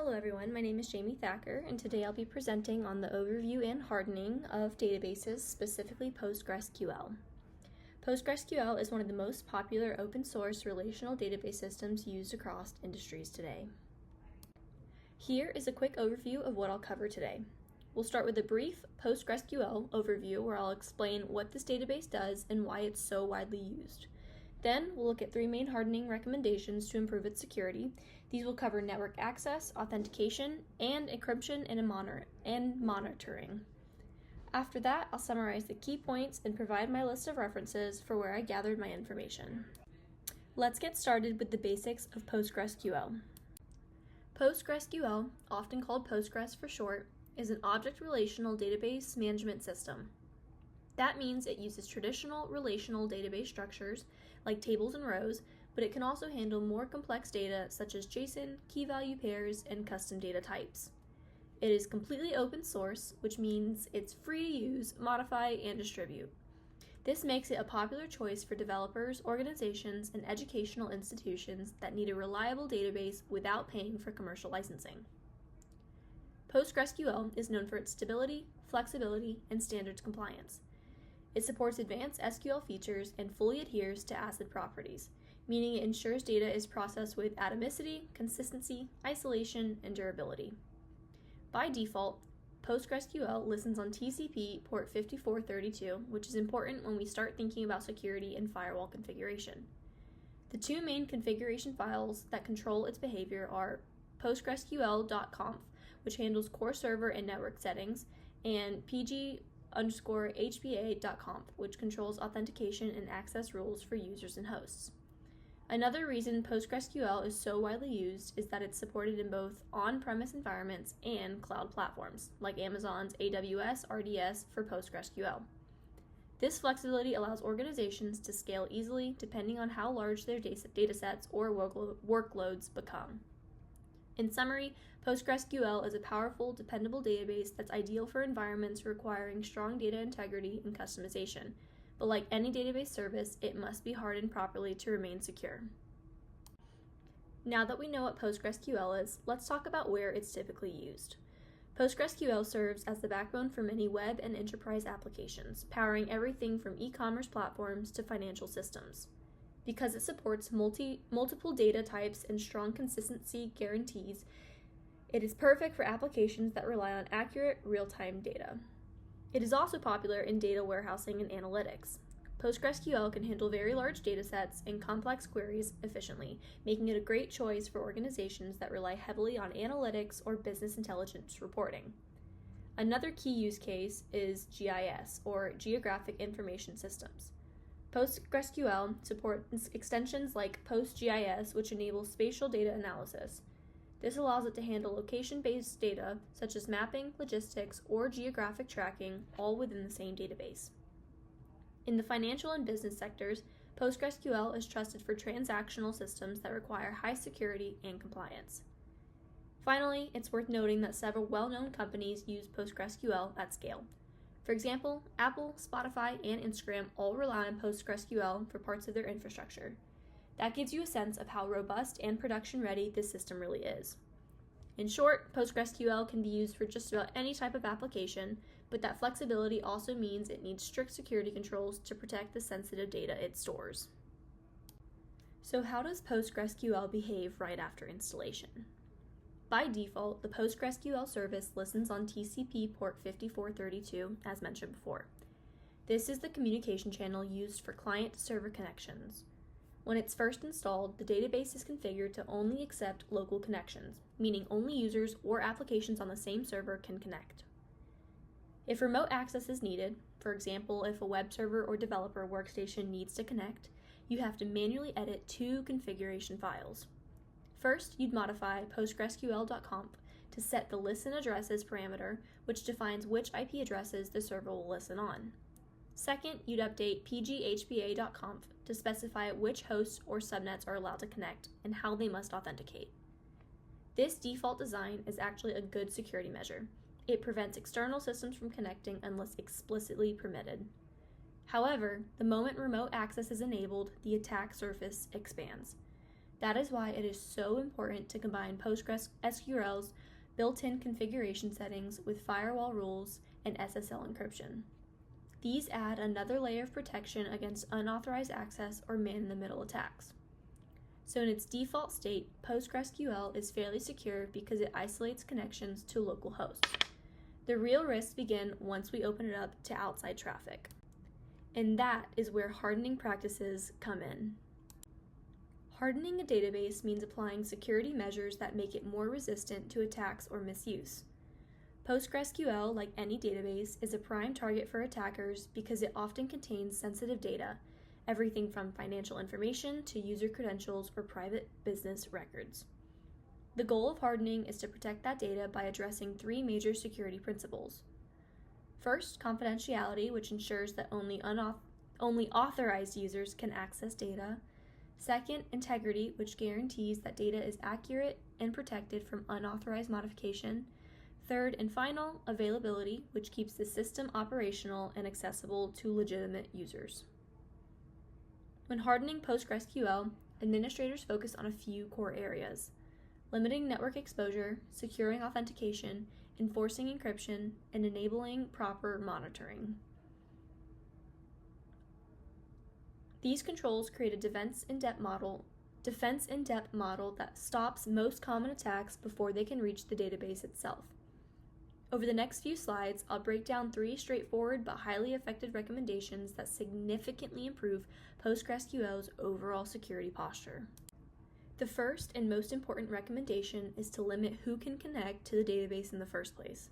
Hello everyone, my name is Jamie Thacker, and today I'll be presenting on the overview and hardening of databases, specifically PostgreSQL. PostgreSQL is one of the most popular open source relational database systems used across industries today. Here is a quick overview of what I'll cover today. We'll start with a brief PostgreSQL overview where I'll explain what this database does and why it's so widely used. Then we'll look at three main hardening recommendations to improve its security. These will cover network access, authentication, and encryption and monitoring. After that, I'll summarize the key points and provide my list of references for where I gathered my information. Let's get started with the basics of PostgreSQL. PostgreSQL, often called Postgres for short, is an object relational database management system. That means it uses traditional relational database structures like tables and rows, but it can also handle more complex data such as JSON, key value pairs, and custom data types. It is completely open source, which means it's free to use, modify, and distribute. This makes it a popular choice for developers, organizations, and educational institutions that need a reliable database without paying for commercial licensing. PostgreSQL is known for its stability, flexibility, and standards compliance. It supports advanced SQL features and fully adheres to ACID properties, meaning it ensures data is processed with atomicity, consistency, isolation, and durability. By default, PostgreSQL listens on TCP port 5432, which is important when we start thinking about security and firewall configuration. The two main configuration files that control its behavior are PostgreSQL.conf, which handles core server and network settings, and PG_HBA.conf, which controls authentication and access rules for users and hosts. Another reason PostgreSQL is so widely used is that it's supported in both on-premise environments and cloud platforms, like Amazon's AWS RDS for PostgreSQL. This flexibility allows organizations to scale easily depending on how large their datasets or workloads become. In summary, PostgreSQL is a powerful, dependable database that's ideal for environments requiring strong data integrity and customization. But like any database service, it must be hardened properly to remain secure. Now that we know what PostgreSQL is, let's talk about where it's typically used. PostgreSQL serves as the backbone for many web and enterprise applications, powering everything from e-commerce platforms to financial systems. Because it supports multiple data types and strong consistency guarantees, it is perfect for applications that rely on accurate, real-time data. It is also popular in data warehousing and analytics. PostgreSQL can handle very large datasets and complex queries efficiently, making it a great choice for organizations that rely heavily on analytics or business intelligence reporting. Another key use case is GIS, or Geographic Information Systems. PostgreSQL supports extensions like PostGIS, which enable spatial data analysis. This allows it to handle location-based data such as mapping, logistics, or geographic tracking, all within the same database. In the financial and business sectors, PostgreSQL is trusted for transactional systems that require high security and compliance. Finally, it's worth noting that several well-known companies use PostgreSQL at scale. For example, Apple, Spotify, and Instagram all rely on PostgreSQL for parts of their infrastructure. That gives you a sense of how robust and production-ready this system really is. In short, PostgreSQL can be used for just about any type of application, but that flexibility also means it needs strict security controls to protect the sensitive data it stores. So how does PostgreSQL behave right after installation? By default, the PostgreSQL service listens on TCP port 5432, as mentioned before. This is the communication channel used for client-to-server connections. When it's first installed, the database is configured to only accept local connections, meaning only users or applications on the same server can connect. If remote access is needed, for example, if a web server or developer workstation needs to connect, you have to manually edit two configuration files. First, you'd modify PostgreSQL.conf to set the listen addresses parameter, which defines which IP addresses the server will listen on. Second, you'd update PGHBA.conf to specify which hosts or subnets are allowed to connect and how they must authenticate. This default design is actually a good security measure. It prevents external systems from connecting unless explicitly permitted. However, the moment remote access is enabled, the attack surface expands. That is why it is so important to combine PostgreSQL's built-in configuration settings with firewall rules and SSL encryption. These add another layer of protection against unauthorized access or man-in-the-middle attacks. So in its default state, PostgreSQL is fairly secure because it isolates connections to local hosts. The real risks begin once we open it up to outside traffic. And that is where hardening practices come in. Hardening a database means applying security measures that make it more resistant to attacks or misuse. PostgreSQL, like any database, is a prime target for attackers because it often contains sensitive data, everything from financial information to user credentials or private business records. The goal of hardening is to protect that data by addressing three major security principles. First, confidentiality, which ensures that only authorized users can access data. Second, integrity, which guarantees that data is accurate and protected from unauthorized modification. Third and final, availability, which keeps the system operational and accessible to legitimate users. When hardening PostgreSQL, administrators focus on a few core areas: limiting network exposure, securing authentication, enforcing encryption, and enabling proper monitoring. These controls create a defense in depth model that stops most common attacks before they can reach the database itself. Over the next few slides, I'll break down three straightforward but highly effective recommendations that significantly improve PostgreSQL's overall security posture. The first and most important recommendation is to limit who can connect to the database in the first place.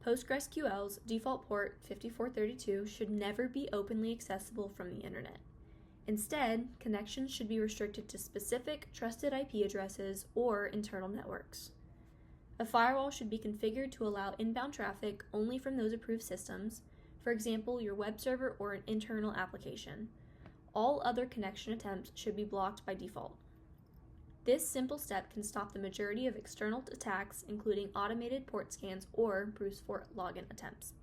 PostgreSQL's default port 5432 should never be openly accessible from the internet. Instead, connections should be restricted to specific trusted IP addresses or internal networks. A firewall should be configured to allow inbound traffic only from those approved systems, for example, your web server or an internal application. All other connection attempts should be blocked by default. This simple step can stop the majority of external attacks, including automated port scans or brute force login attempts.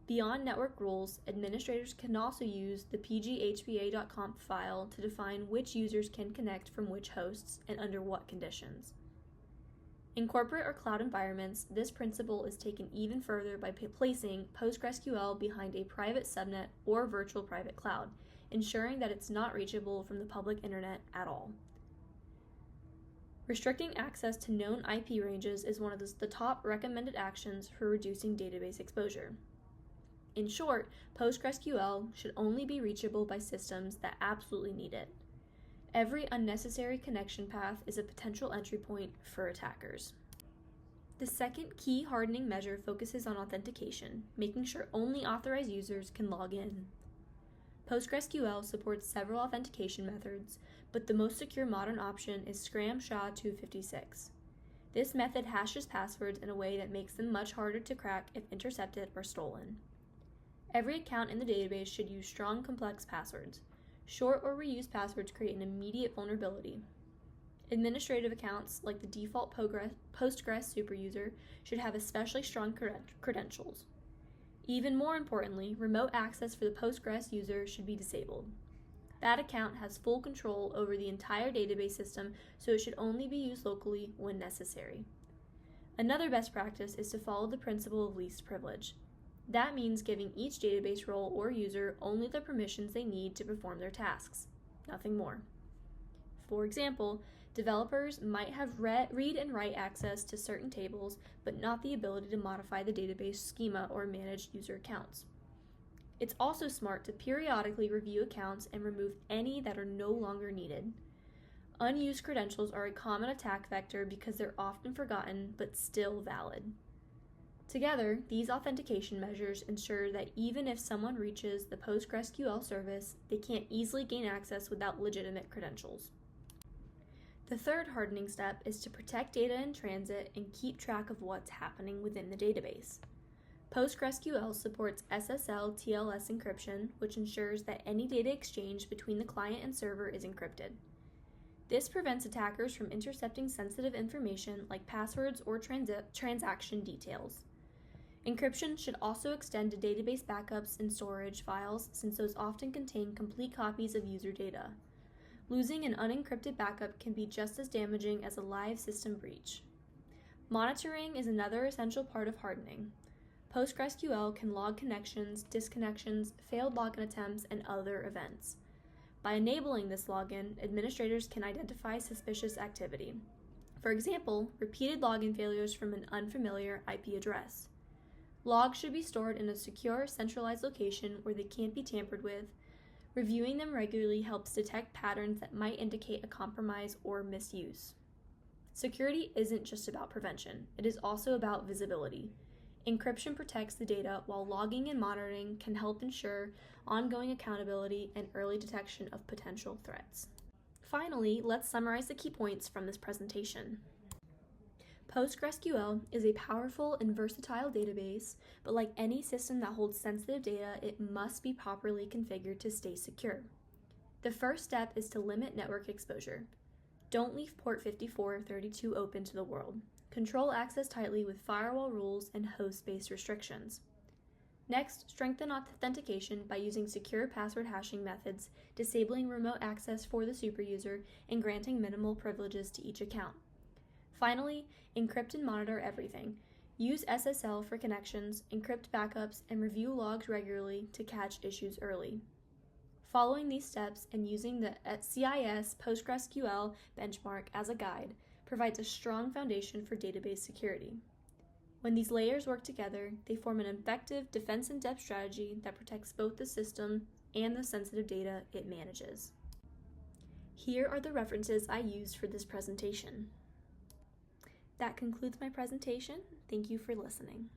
Beyond network rules, administrators can also use the pghpa.conf file to define which users can connect from which hosts and under what conditions. In corporate or cloud environments, this principle is taken even further by placing PostgreSQL behind a private subnet or virtual private cloud, ensuring that it's not reachable from the public internet at all. Restricting access to known IP ranges is one of the top recommended actions for reducing database exposure. In short, PostgreSQL should only be reachable by systems that absolutely need it. Every unnecessary connection path is a potential entry point for attackers. The second key hardening measure focuses on authentication, making sure only authorized users can log in. PostgreSQL supports several authentication methods, but the most secure modern option is SCRAM-SHA-256. This method hashes passwords in a way that makes them much harder to crack if intercepted or stolen. Every account in the database should use strong, complex passwords. Short or reused passwords create an immediate vulnerability. Administrative accounts, like the default Postgres superuser, should have especially strong credentials. Even more importantly, remote access for the Postgres user should be disabled. That account has full control over the entire database system, so it should only be used locally when necessary. Another best practice is to follow the principle of least privilege. That means giving each database role or user only the permissions they need to perform their tasks, nothing more. For example, developers might have read and write access to certain tables, but not the ability to modify the database schema or manage user accounts. It's also smart to periodically review accounts and remove any that are no longer needed. Unused credentials are a common attack vector because they're often forgotten but still valid. Together, these authentication measures ensure that even if someone reaches the PostgreSQL service, they can't easily gain access without legitimate credentials. The third hardening step is to protect data in transit and keep track of what's happening within the database. PostgreSQL supports SSL TLS encryption, which ensures that any data exchange between the client and server is encrypted. This prevents attackers from intercepting sensitive information like passwords or transaction details. Encryption should also extend to database backups and storage files, since those often contain complete copies of user data. Losing an unencrypted backup can be just as damaging as a live system breach. Monitoring is another essential part of hardening. PostgreSQL can log connections, disconnections, failed login attempts, and other events. By enabling this login, administrators can identify suspicious activity. For example, repeated login failures from an unfamiliar IP address. Logs should be stored in a secure, centralized location where they can't be tampered with. Reviewing them regularly helps detect patterns that might indicate a compromise or misuse. Security isn't just about prevention, it is also about visibility. Encryption protects the data, while logging and monitoring can help ensure ongoing accountability and early detection of potential threats. Finally, let's summarize the key points from this presentation. PostgreSQL is a powerful and versatile database, but like any system that holds sensitive data, it must be properly configured to stay secure. The first step is to limit network exposure. Don't leave port 5432 open to the world. Control access tightly with firewall rules and host-based restrictions. Next, strengthen authentication by using secure password hashing methods, disabling remote access for the superuser, and granting minimal privileges to each account. Finally, encrypt and monitor everything. Use SSL for connections, encrypt backups, and review logs regularly to catch issues early. Following these steps and using the CIS PostgreSQL benchmark as a guide provides a strong foundation for database security. When these layers work together, they form an effective defense-in-depth strategy that protects both the system and the sensitive data it manages. Here are the references I used for this presentation. That concludes my presentation. Thank you for listening.